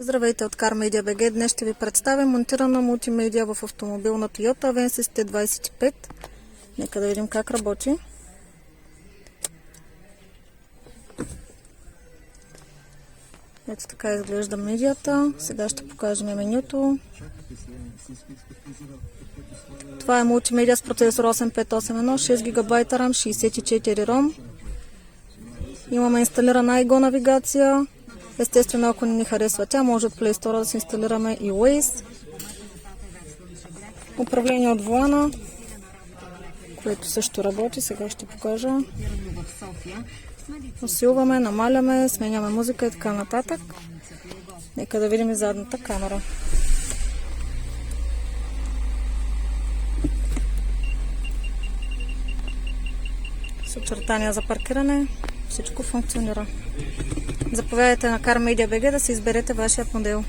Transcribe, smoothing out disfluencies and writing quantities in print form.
Здравейте от CarMedia BG. Днес ще ви представя монтирана мултимедия в автомобил на Toyota Avensis T25. Нека да видим как работи. Ето така изглежда медията. Сега ще покажем менюто. Това е мултимедия с процесор 8581, 6 ГБ RAM, 64 ROM. Имаме инсталирана iGo навигация. Естествено, ако не ни харесва тя, може от Play Store да си инсталираме и Waze. Управление от волана, което също работи. Сега ще покажа. Усилваме, намаляме, сменяме музика и така нататък. Нека да видим и задната камера. С очертания за паркиране. Всичко функционира. Заповядайте на CarMedia BG да си изберете вашият модел.